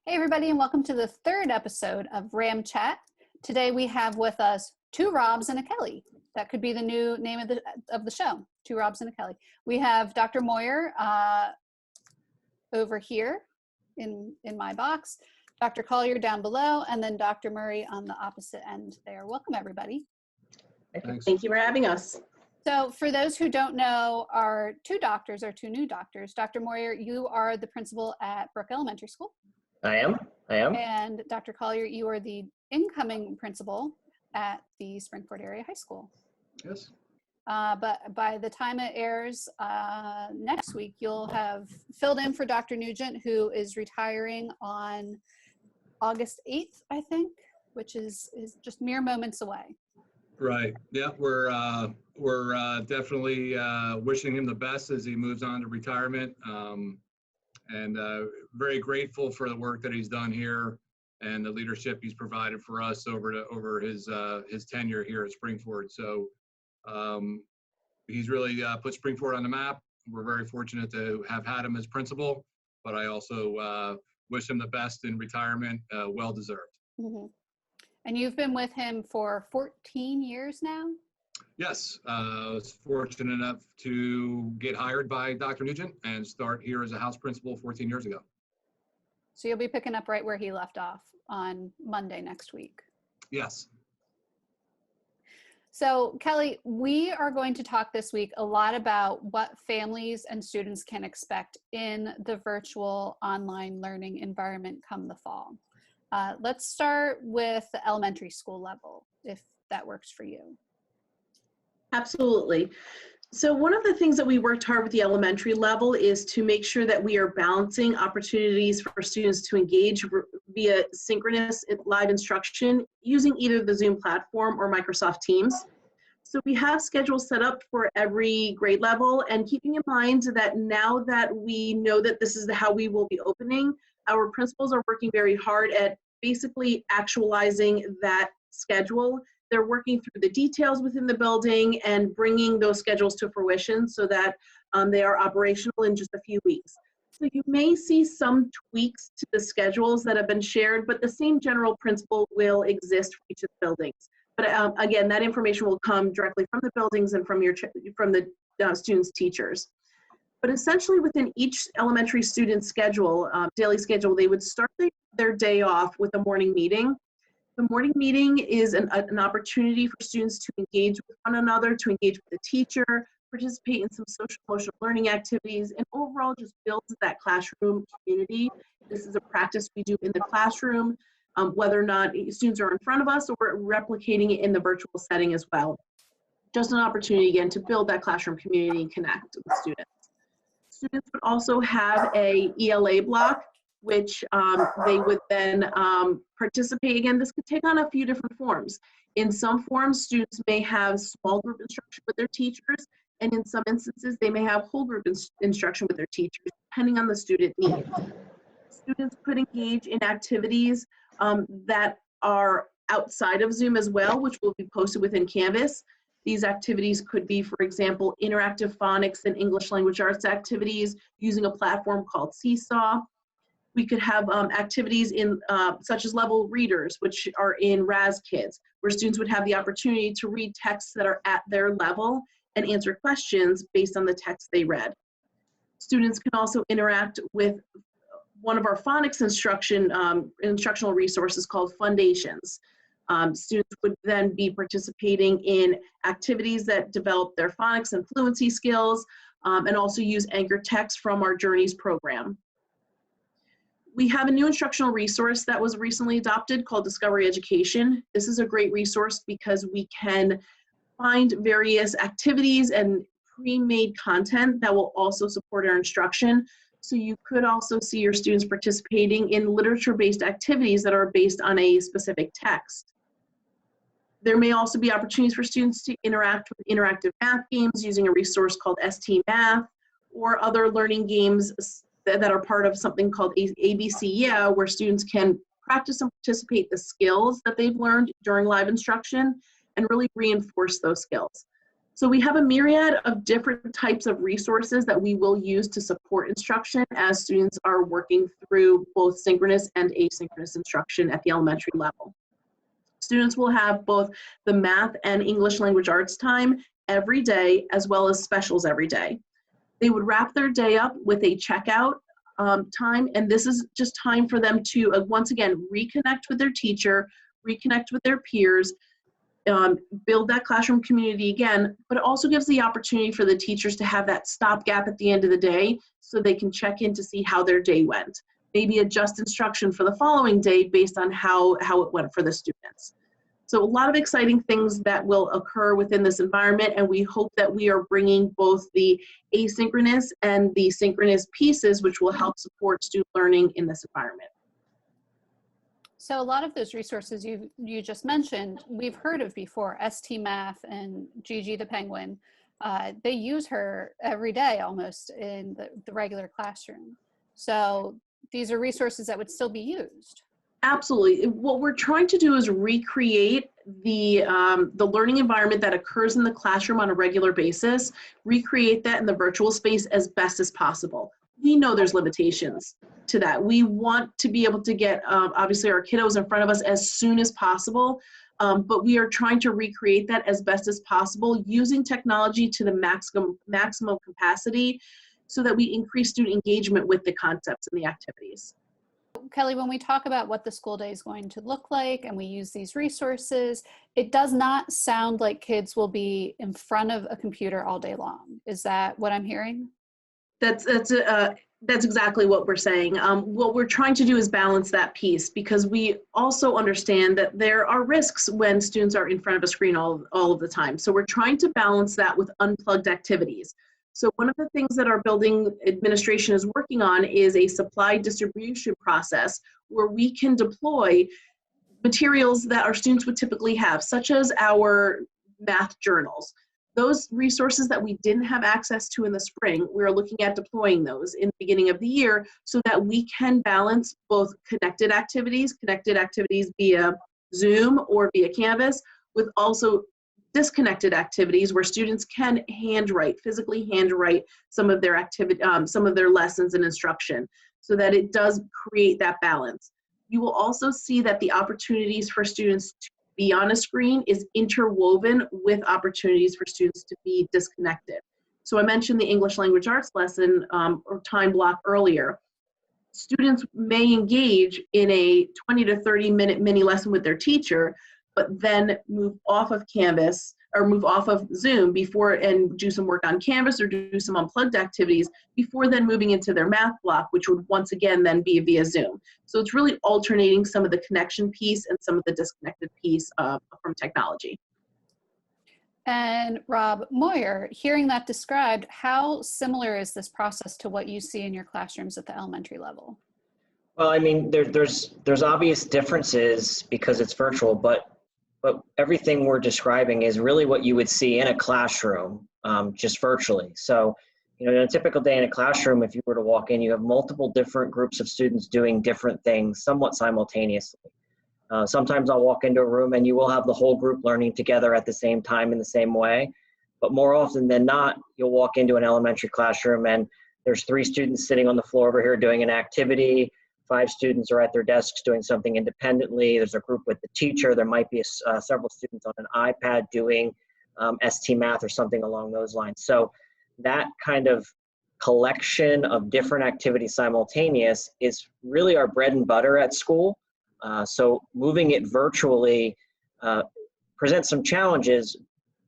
Hey everybody, and welcome to the third episode of Ram Chat. Today we have with us two Robs and a Kelly. That could be the new name of the show, two Robs and a Kelly. We have Dr. Moyer over here in my box, Dr. Collier down below, and then Dr. Murray on the opposite end there. Welcome everybody. Thanks. Thank you for having us. So for those who don't know, our two new doctors, Dr. Moyer, you are the principal at Brook Elementary School. I am. And Dr. Collier, you are the incoming principal at the Springford Area High School. Yes. But by the time it airs next week, you'll have filled in for Dr. Nugent, who is retiring on August 8th, I think, which is just mere moments away. Right. Yeah, we're definitely wishing him the best as he moves on to retirement. And very grateful for the work that he's done here and the leadership he's provided for us over his tenure here at Springford. So he's really put Springford on the map. We're very fortunate to have had him as principal, but I also wish him the best in retirement, well deserved. Mm-hmm. And you've been with him for 14 years now? Yes, I was fortunate enough to get hired by Dr. Nugent and start here as a house principal 14 years ago. So you'll be picking up right where he left off on Monday next week. Yes. So Kelly, we are going to talk this week a lot about what families and students can expect in the virtual online learning environment come the fall. Let's start with the elementary school level, if that works for you. Absolutely. So one of the things that we worked hard with the elementary level is to make sure that we are balancing opportunities for students to engage via synchronous live instruction using either the Zoom platform or Microsoft Teams. So we have schedules set up for every grade level, and keeping in mind that now that we know that this is how we will be opening, our principals are working very hard at basically actualizing that schedule. They're working through the details within the building and bringing those schedules to fruition so that they are operational in just a few weeks. So you may see some tweaks to the schedules that have been shared, but the same general principle will exist for each of the buildings. But again, that information will come directly from the buildings and from the students' teachers. But essentially within each elementary student schedule, daily schedule, they would start their day off with a morning meeting. The morning meeting is an opportunity for students to engage with one another, to engage with the teacher, participate in some social emotional learning activities, and overall just builds that classroom community. This is a practice we do in the classroom, whether or not students are in front of us or we're replicating it in the virtual setting as well. Just an opportunity, again, to build that classroom community and connect with students. Students would also have a ELA block, which they would then participate. Again, this could take on a few different forms. In some forms, students may have small group instruction with their teachers, and in some instances, they may have whole group instruction with their teachers, depending on the student needs. Students could engage in activities that are outside of Zoom as well, which will be posted within Canvas. These activities could be, for example, interactive phonics and English language arts activities using a platform called Seesaw. We could have activities in such as level readers, which are in Raz Kids, where students would have the opportunity to read texts that are at their level and answer questions based on the text they read. Students can also interact with one of our phonics instructional resources called Fundations. Students would then be participating in activities that develop their phonics and fluency skills, and also use anchor text from our Journeys program. We have a new instructional resource that was recently adopted called Discovery Education. This is a great resource because we can find various activities and pre-made content that will also support our instruction. So you could also see your students participating in literature-based activities that are based on a specific text. There may also be opportunities for students to interact with interactive math games using a resource called ST Math, or other learning games that are part of something called ABC Yeah, where students can practice and participate the skills that they've learned during live instruction and really reinforce those skills. So we have a myriad of different types of resources that we will use to support instruction as students are working through both synchronous and asynchronous instruction at the elementary level. Students will have both the math and English language arts time every day, as well as specials every day. They would wrap their day up with a checkout time, and this is just time for them to, once again, reconnect with their teacher, reconnect with their peers, build that classroom community again, but it also gives the opportunity for the teachers to have that stopgap at the end of the day so they can check in to see how their day went. Maybe adjust instruction for the following day based on how it went for the students. So a lot of exciting things that will occur within this environment, and we hope that we are bringing both the asynchronous and the synchronous pieces, which will help support student learning in this environment. So a lot of those resources you just mentioned, we've heard of before, ST Math and Gigi the Penguin. They use her every day almost in the regular classroom. So these are resources that would still be used. Absolutely. What we're trying to do is recreate the learning environment that occurs in the classroom on a regular basis, recreate that in the virtual space as best as possible. We know there's limitations to that. We want to be able to get, obviously, our kiddos in front of us as soon as possible, but we are trying to recreate that as best as possible using technology to the maximum capacity so that we increase student engagement with the concepts and the activities. Kelly, when we talk about what the school day is going to look like and we use these resources, it does not sound like kids will be in front of a computer all day long. Is that what I'm hearing? That's exactly what we're saying. What we're trying to do is balance that piece, because we also understand that there are risks when students are in front of a screen all of the time. So we're trying to balance that with unplugged activities. So one of the things that our building administration is working on is a supply distribution process where we can deploy materials that our students would typically have, such as our math journals. Those resources that we didn't have access to in the spring, we're looking at deploying those in the beginning of the year so that we can balance both connected activities via Zoom or via Canvas, with also disconnected activities where students can physically handwrite some of their some of their lessons and instruction, so that it does create that balance. You will also see that the opportunities for students to be on a screen is interwoven with opportunities for students to be disconnected. So I mentioned the English language arts lesson or time block earlier. Students may engage in a 20 to 30 minute mini lesson with their teacher, but then move off of Canvas or move off of Zoom and do some work on Canvas or do some unplugged activities before then moving into their math block, which would once again then be via Zoom. So it's really alternating some of the connection piece and some of the disconnected piece from technology. And Rob Moyer, hearing that described, how similar is this process to what you see in your classrooms at the elementary level? Well, I mean, there's obvious differences because it's virtual, but everything we're describing is really what you would see in a classroom, just virtually. So, you know, in a typical day in a classroom, if you were to walk in, you have multiple different groups of students doing different things somewhat simultaneously. Sometimes I'll walk into a room and you will have the whole group learning together at the same time in the same way. But more often than not, you'll walk into an elementary classroom and there's 3 students sitting on the floor over here doing an activity. 5 students are at their desks doing something independently. There's a group with the teacher. There might be several students on an iPad doing ST Math or something along those lines. So that kind of collection of different activities simultaneous is really our bread and butter at school. So moving it virtually presents some challenges,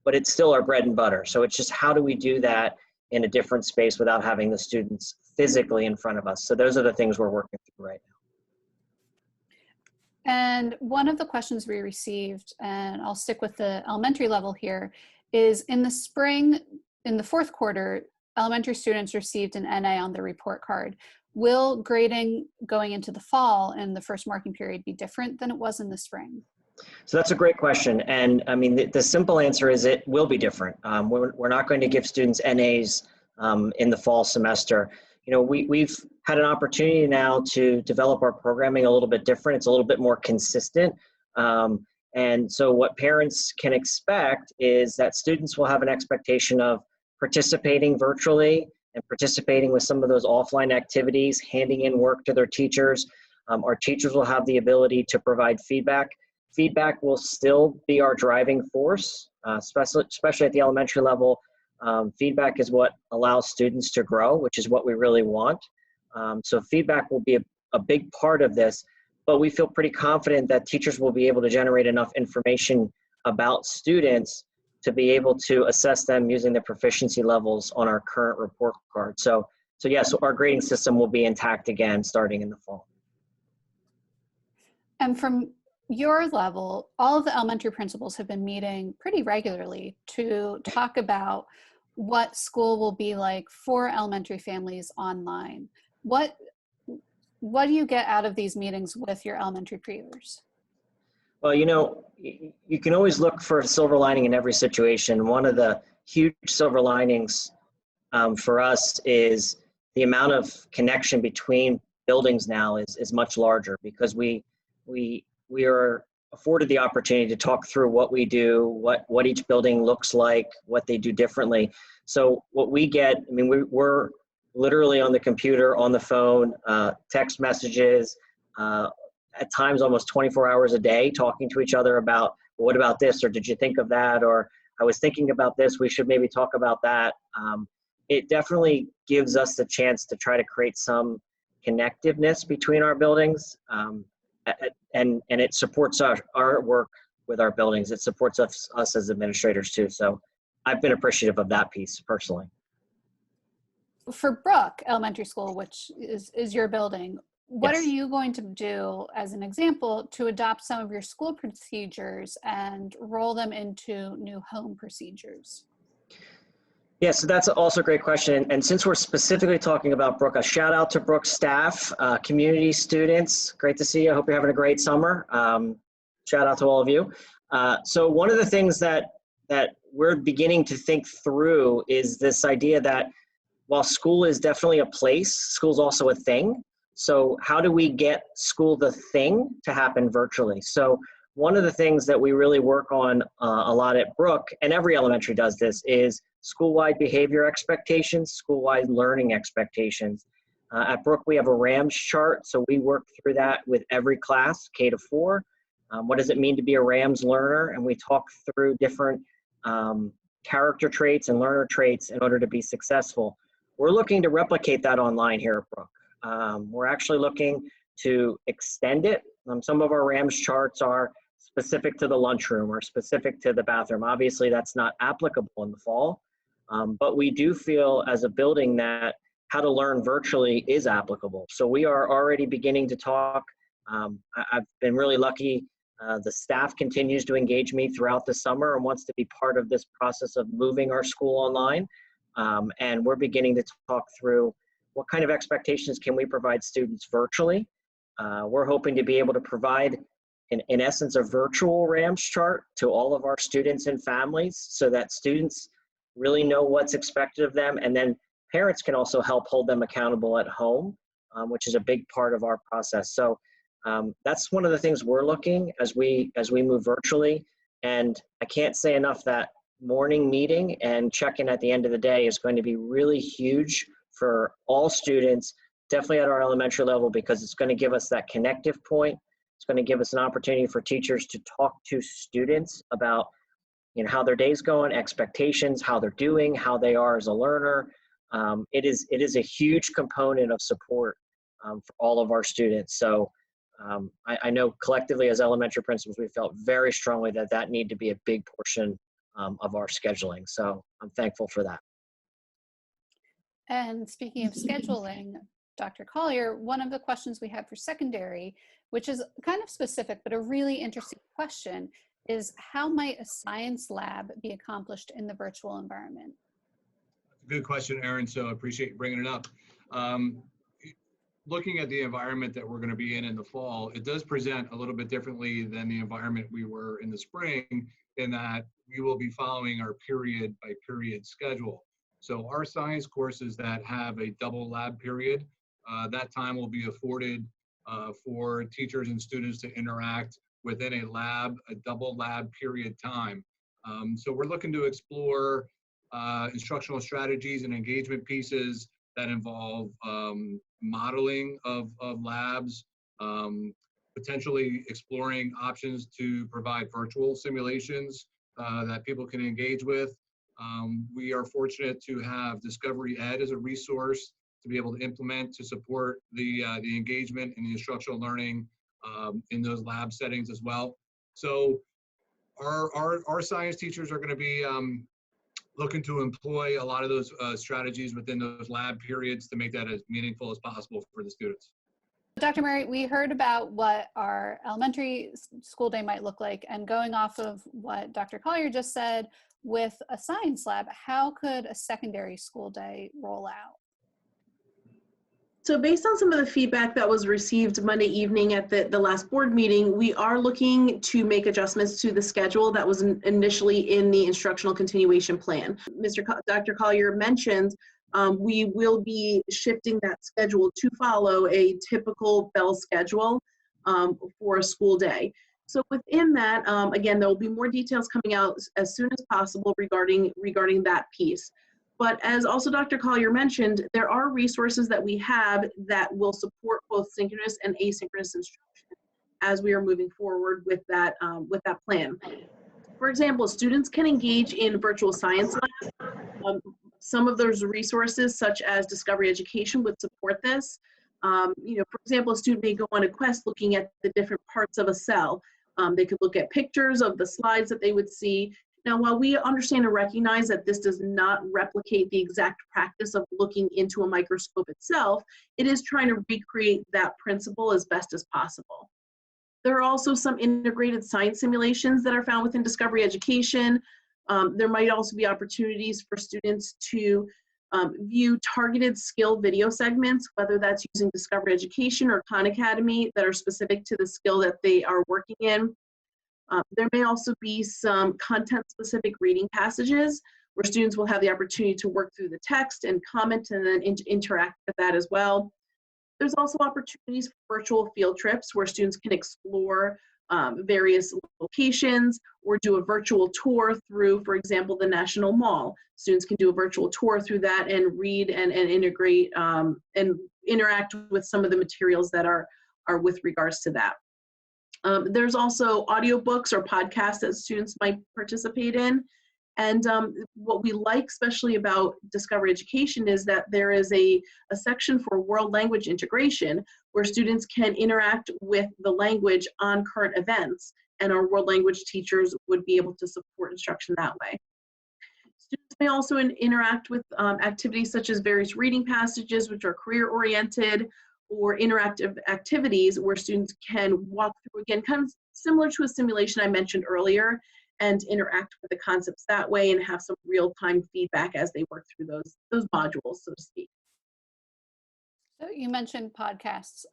but it's still our bread and butter. So it's just how do we do that in a different space without having the students physically in front of us. So those are the things we're working through right now. And one of the questions we received, and I'll stick with the elementary level here, is in the spring, in the 4th quarter, elementary students received an NA on their report card. Will grading going into the fall and the first marking period be different than it was in the spring? So that's a great question. And I mean, the simple answer is it will be different. We're not going to give students NAs in the fall semester. You know, we've had an opportunity now to develop our programming a little bit different. It's a little bit more consistent. And And so what parents can expect is that students will have an expectation of participating virtually and participating with some of those offline activities, handing in work to their teachers. Our teachers will have the ability to provide feedback. Feedback will still be our driving force, especially at the elementary level. Feedback is what allows students to grow, which is what we really want. So feedback will be a big part of this, but we feel pretty confident that teachers will be able to generate enough information about students to be able to assess them using the proficiency levels on our current report card. So yes, our grading system will be intact again starting in the fall. And from your level, all of the elementary principals have been meeting pretty regularly to talk about what school will be like for elementary families online. What do you get out of these meetings with your elementary peers? Well, you can always look for a silver lining in every situation. One of the huge silver linings for us is the amount of connection between buildings now is much larger, because we are afforded the opportunity to talk through what we do, what each building looks like, what they do differently. So what we get, I mean, we're literally on the computer, on the phone, text messages, at times almost 24 hours a day, talking to each other about, well, what about this, or did you think of that, or I was thinking about this, we should maybe talk about that. It definitely gives us the chance to try to create some connectiveness between our buildings, and it supports our work with our buildings. It supports us as administrators too. So I've been appreciative of that piece personally. For Brook Elementary School, which is your building, what Yes. are you going to do as an example to adopt some of your school procedures and roll them into new home procedures? Yeah, so that's also a great question. And since we're specifically talking about Brook, a shout out to Brook staff, community students. Great to see you. I hope you're having a great summer. Shout out to all of you. So one of the things that we're beginning to think through is this idea that while school is definitely a place, school's also a thing. So how do we get school the thing to happen virtually? So one of the things that we really work on a lot at Brook, and every elementary does this, is school-wide behavior expectations, school-wide learning expectations. At Brook, we have a RAMS chart, so we work through that with every class, K to 4. What does it mean to be a RAMS learner? And we talk through different character traits and learner traits in order to be successful. We're looking to replicate that online here at Brook. We're actually looking to extend it. Some of our RAMS charts are specific to the lunchroom or specific to the bathroom. Obviously, that's not applicable in the fall, but we do feel as a building that how to learn virtually is applicable. So we are already beginning to talk. I've been really lucky. The staff continues to engage me throughout the summer and wants to be part of this process of moving our school online. And we're beginning to talk through what kind of expectations can we provide students virtually. We're hoping to be able to provide, in essence, a virtual RAMS chart to all of our students and families so that students really know what's expected of them, and then parents can also help hold them accountable at home, which is a big part of our process. So that's one of the things we're looking as we move virtually. And I can't say enough that morning meeting and check-in at the end of the day is going to be really huge for all students, definitely at our elementary level, because it's going to give us that connective point. It's going to give us an opportunity for teachers to talk to students about, how their day's going, expectations, how they're doing, how they are as a learner. It is a huge component of support for all of our students. So I know collectively as elementary principals, we felt very strongly that need to be a big portion of our scheduling. So I'm thankful for that. And speaking of scheduling, Dr. Collier, one of the questions we have for secondary, which is kind of specific, but a really interesting question, is how might a science lab be accomplished in the virtual environment? Good question, Erin. So I appreciate you bringing it up. Looking at the environment that we're going to be in the fall, it does present a little bit differently than the environment we were in the spring, in that we will be following our period by period schedule. So our science courses that have a double lab period, that time will be afforded for teachers and students to interact within a double lab period time. So we're looking to explore instructional strategies and engagement pieces that involve modeling of labs, potentially exploring options to provide virtual simulations that people can engage with. We are fortunate to have Discovery Ed as a resource to be able to implement to support the engagement and the instructional learning in those lab settings as well. So our science teachers are going to be looking to employ a lot of those strategies within those lab periods to make that as meaningful as possible for the students. Dr. Murray, we heard about what our elementary school day might look like, and going off of what Dr. Collier just said, with a science lab, how could a secondary school day roll out? So based on some of the feedback that was received Monday evening at the last board meeting, we are looking to make adjustments to the schedule that was initially in the instructional continuation plan. Dr. Collier mentioned we will be shifting that schedule to follow a typical Bell schedule for a school day. So within that, again, there will be more details coming out as soon as possible regarding that piece. But as also Dr. Collier mentioned, there are resources that we have that will support both synchronous and asynchronous instruction as we are moving forward with that plan. For example, students can engage in virtual science labs. Some of those resources, such as Discovery Education, would support this. For example, a student may go on a quest looking at the different parts of a cell. They could look at pictures of the slides that they would see. Now, while we understand and recognize that this does not replicate the exact practice of looking into a microscope itself, it is trying to recreate that principle as best as possible. There are also some integrated science simulations that are found within Discovery Education. There might also be opportunities for students to view targeted skill video segments, whether that's using Discovery Education or Khan Academy, that are specific to the skill that they are working in. There may also be some content-specific reading passages where students will have the opportunity to work through the text and comment and then interact with that as well. There's also opportunities for virtual field trips where students can explore various locations or do a virtual tour through, for example, the National Mall. Students can do a virtual tour through that and read and integrate and interact with some of the materials that are with regards to that. There's also audiobooks or podcasts that students might participate in. And what we like especially about Discovery Education is that there is a section for world language integration where students can interact with the language on current events, and our world language teachers would be able to support instruction that way. Students may also interact with activities such as various reading passages, which are career-oriented, or interactive activities where students can walk through, again, kind of similar to a simulation I mentioned earlier, and interact with the concepts that way and have some real-time feedback as they work through those modules, so to speak. So you mentioned podcasts.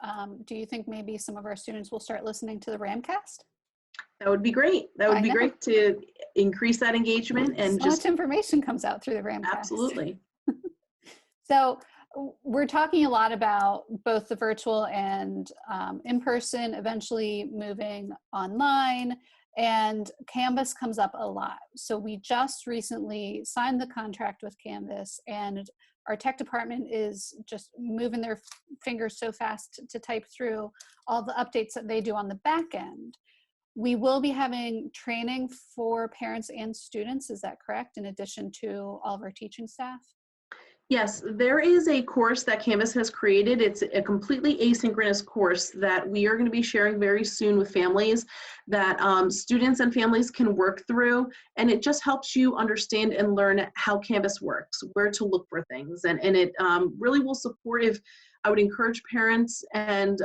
Do you think maybe some of our students will start listening to the Ramcast? That would be great. That would be great to increase that engagement and so much information comes out through the Ramcast. Absolutely. So we're talking a lot about both the virtual and in-person, eventually moving online, and Canvas comes up a lot. So we just recently signed the contract with Canvas, and our tech department is just moving their fingers so fast to type through all the updates that they do on the back end. We will be having training for parents and students, is that correct, in addition to all of our teaching staff? Yes, there is a course that Canvas has created. It's a completely asynchronous course that we are going to be sharing very soon with families that students and families can work through, and it just helps you understand and learn how Canvas works, where to look for things, and it really will support. If I would encourage parents and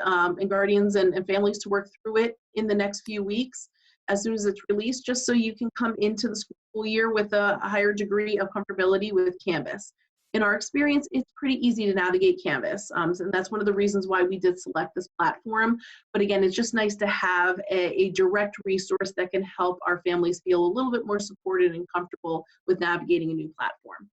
guardians and families to work through it in the next few weeks as soon as it's released, just so you can come into the school year with a higher degree of comfortability with Canvas. In our experience, it's pretty easy to navigate Canvas, and that's one of the reasons why we did select this platform. But again, it's just nice to have a direct resource that can help our families feel a little bit more supported and comfortable with navigating a new platform.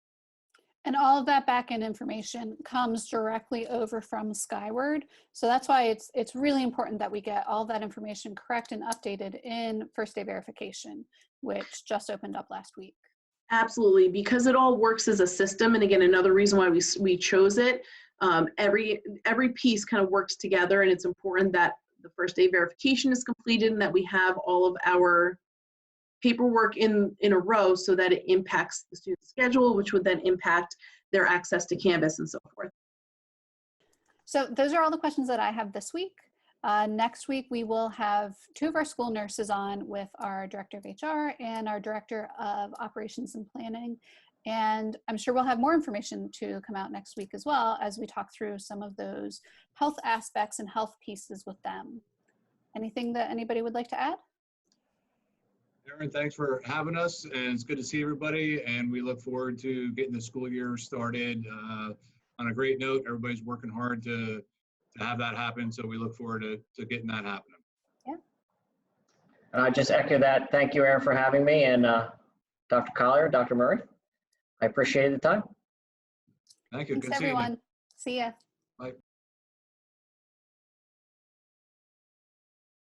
And all of that backend information comes directly over from Skyward. So that's why it's really important that we get all that information correct and updated in First Day Verification, which just opened up last week. Absolutely, because it all works as a system. And again, another reason why we chose it, every piece kind of works together, and it's important that the first day verification is completed and that we have all of our paperwork in a row so that it impacts the student's schedule, which would then impact their access to Canvas and so forth. So those are all the questions that I have this week. Next week, we will have 2 of our school nurses on with our Director of HR and our Director of Operations and Planning. And I'm sure we'll have more information to come out next week as well as we talk through some of those health aspects and health pieces with them. Anything that anybody would like to add? Aaron, thanks for having us, and it's good to see everybody, and we look forward to getting the school year started on a great note. Everybody's working hard to have that happen, so we look forward to getting that happening. Yeah. And I just echo that. Thank you, Aaron, for having me, and Dr. Collier, Dr. Murray. I appreciate the time. Thank you. Thanks, Good seeing you. everyone. See ya. Bye.